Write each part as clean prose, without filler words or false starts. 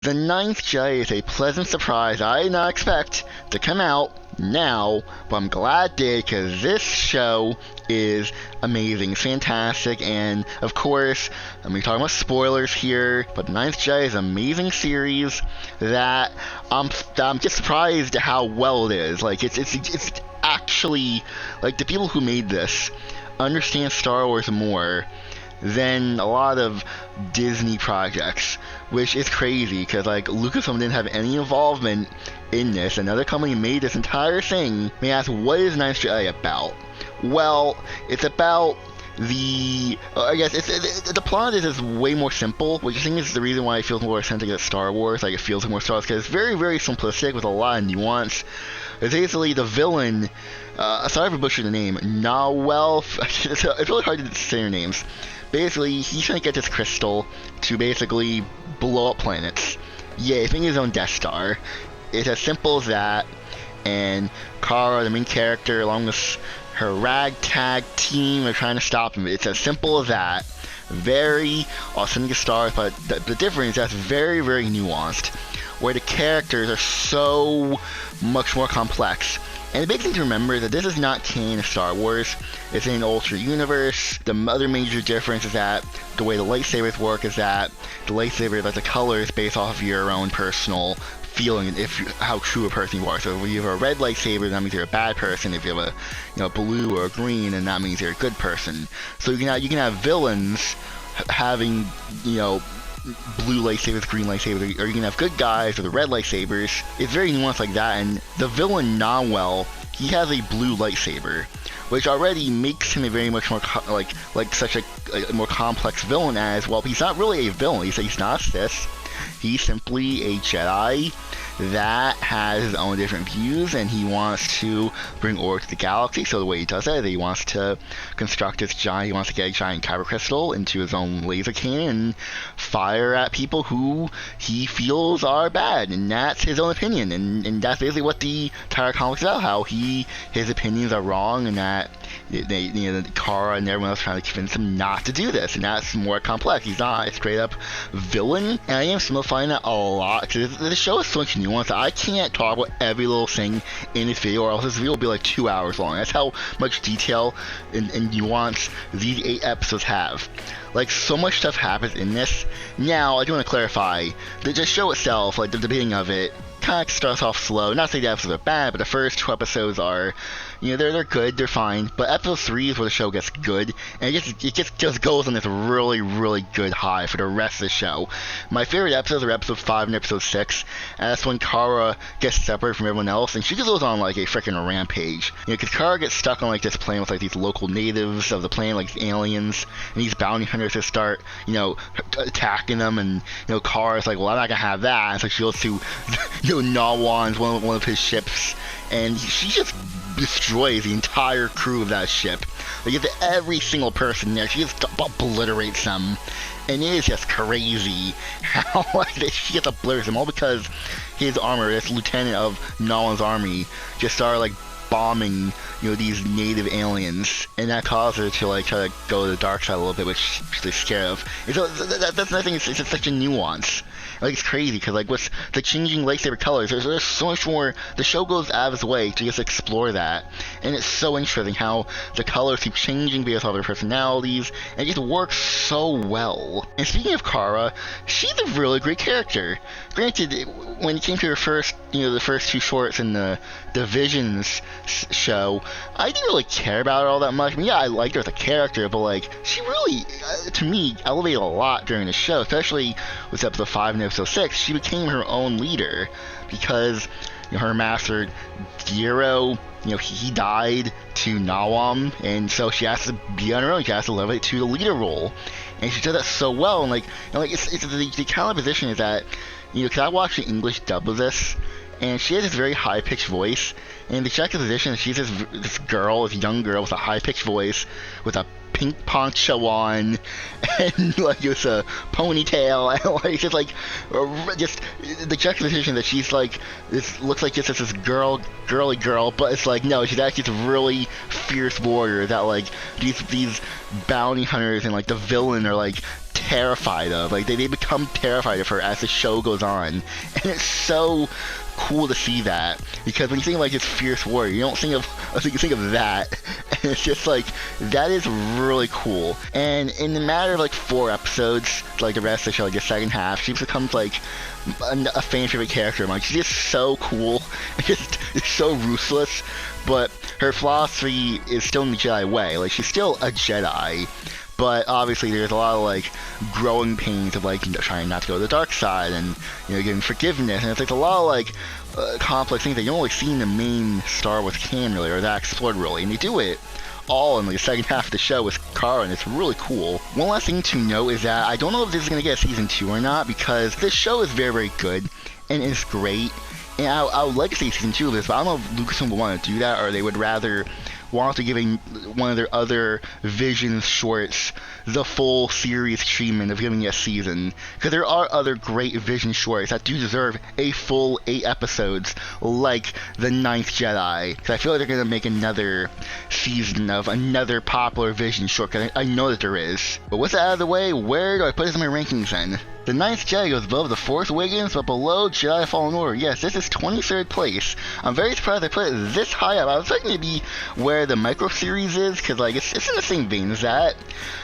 The Ninth Jedi is a pleasant surprise I did not expect to come out now, but I'm glad it did because this show is amazing, fantastic, and of course, I'm going to be talking about spoilers here, but the Ninth Jedi is an amazing series that I'm just surprised at how well it is. Like, it's actually, like, the people who made this understand Star Wars more than a lot of Disney projects, which is crazy because like Lucasfilm didn't have any involvement in this. Another company made this entire thing. May ask, what is Ninth Jedi about? Well, it's about I guess the plot is way more simple, which I think is the reason why it feels more authentic to Star Wars. Like it feels like more Star Wars because it's very, very simplistic with a lot of nuance. It's basically the villain. Sorry if I butchered the name. Nawel. It's really hard to say their names. Basically, he's trying to get this crystal to basically blow up planets. Yeah, he's making his own Death Star. It's as simple as that. And Kara, the main character, along with her ragtag team, are trying to stop him. It's as simple as that. Very authentic Star Wars, but the difference is that's very, very nuanced. Where the characters are so much more complex. And the big thing to remember is that this is not canon of Star Wars. It's in an alternate universe. The other major difference is that the way the lightsabers work is that the lightsaber, like the color, is based off of your own personal feeling, how true a person you are. So if you have a red lightsaber, that means you're a bad person. If you have a blue or a green, then that means you're a good person. So you can have villains having blue lightsabers, green lightsabers, or you can have good guys with the red lightsabers. It's very nuanced like that, and the villain Nawel, he has a blue lightsaber, which already makes him a very much more like such a more complex villain. As well, he's not really a villain. He's not a Sith. He's simply a Jedi that has his own different views, and he wants to bring order to the galaxy. So the way he does that is he wants to construct this he wants to get a giant kyber crystal into his own laser cannon and fire at people who he feels are bad, and that's his own opinion, and that's basically what the entire comic is about, how his opinions are wrong, and that Kara and everyone else trying to convince him not to do this, and that's more complex. He's not a straight up villain, and I am simplifying that a lot because the show is so much nuance that I can't talk about every little thing in this video, or else this video will be like 2 hours long. That's how much detail and nuance these 8 episodes have. Like, so much stuff happens in this. Now, I do want to clarify, the show itself, like the beginning of it, kind of starts off slow. Not to say the episodes are bad, but the first 2 episodes are, they're good, they're fine. But episode 3 is where the show gets good, and it just goes on this really, really good high for the rest of the show. My favorite episodes are episode 5 and episode 6, and that's when Kara gets separated from everyone else, and she just goes on like a freaking rampage. Because Kara gets stuck on like this plane with like these local natives of the plane, like aliens, and these bounty hunters just start, attacking them, and Kara's like, well, I'm not gonna have that, and so she goes to Nawan's one of his ships, and she just destroys the entire crew of that ship. Like, every single person there, she just obliterates them, and it is just crazy how she just obliterates them, all because his armor, this lieutenant of Nawan's army, just started like bombing these native aliens, and that caused her to like try to go to the dark side a little bit, which she's scared of. And so that's nothing. It's just such a nuance. Like, it's crazy because like with the changing lightsaber colors, there's so much more. The show goes out of its way to just explore that, and it's so interesting how the colors keep changing based on their personalities, and it just works so well. And speaking of Kara, she's a really great character. Granted, when it came to her first, the first 2 shorts in the Visions show, I didn't really care about her all that much. I mean, yeah, I liked her as a character, but like, she really, to me, elevated a lot during the show, especially with episode 5 and episode 6. She became her own leader because her master Giro, he died to Nawam, and so she has to be on her own. She has to elevate to the leader role, and she does that so well. And it's the kind of position is that, because I watched the English dub of this, and she has this very high-pitched voice, and the juxtaposition, she's this young girl with a high-pitched voice, with a pink poncho on, and like just a ponytail, and like just the juxtaposition that she's like, this looks like just this girly girl, but it's like, no, she's actually this really fierce warrior that like these bounty hunters and like the villain are like terrified of. Like, they become terrified of her as the show goes on. And it's so cool to see that, because when you think of like this fierce warrior, you don't think of, you think of that, and it's just like, that is really cool. And in the matter of like 4 episodes, like the rest of the show, like the second half, she becomes like a fan favorite character. Like, she's just so cool, and just it's so ruthless, but her philosophy is still in the Jedi way. Like, she's still a Jedi, but obviously there's a lot of like growing pains of like trying not to go to the dark side, and getting forgiveness, and it's like a lot of like complex things that you don't really see in the main Star Wars canon really, or that explored really, and they do it all in the second half of the show with Cara, and it's really cool. One last thing to note is that I don't know if this is going to get a season 2 or not, because this show is very, very good, and it's great, and I would like to see season 2 of this, but I don't know if Lucasfilm would want to do that, or they would rather want to give one of their other Vision shorts the full series treatment of giving it a season, because there are other great Vision shorts that do deserve a full 8 episodes, like the Ninth Jedi, because I feel like they're going to make another season of another popular Vision short, because I know that there is. But with that out of the way, where do I put this in my rankings then? The Ninth Jedi goes above The Force Awakens, but below Jedi Fallen Order. Yes, this is 23rd place. I'm very surprised I put it this high up. I was expecting it to be where the micro series is, because like it's in the same vein as that.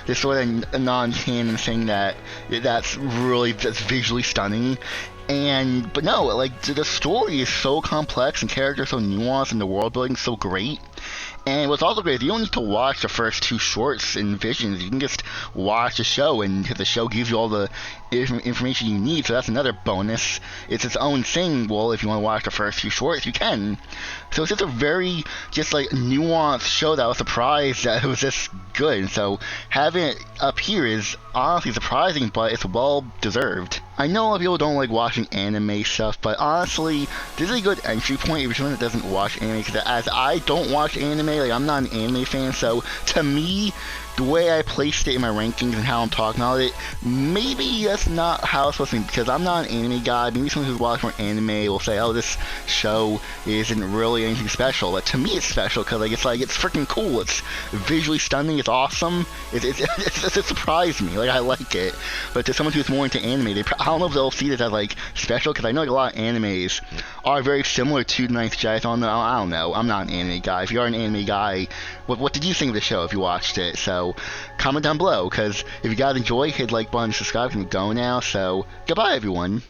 This sort of non-canon thing that's visually stunning. But no, like the story is so complex and characters so nuanced and the world building so great. And what's also great is you don't need to watch the first 2 shorts in Visions. You can just watch the show, and the show gives you all the information you need, so that's another bonus. It's its own thing. Well, if you want to watch the first few shorts, you can. So it's just a very nuanced show that I was surprised that it was this good. And so having it up here is honestly surprising, but it's well deserved. I know a lot of people don't like watching anime stuff, but honestly, this is a good entry point if you're someone that doesn't watch anime, because as I don't watch anime, like I'm not an anime fan, so to me, the way I placed it in my rankings and how I'm talking about it, maybe that's not how it's supposed to be, because I'm not an anime guy. Maybe someone who's watched more anime will say, oh, this show isn't really anything special, but to me it's special, because it's freaking cool, it's visually stunning, it's awesome, it surprised me, like I like it. But to someone who's more into anime, I don't know if they'll see this as like special, because I know like a lot of animes are very similar to Ninth Jedi, so I don't know, I'm not an anime guy. If you are an anime guy, what did you think of the show if you watched it? So comment down below, because if you guys enjoy, hit like button, subscribe, and go now. So goodbye everyone.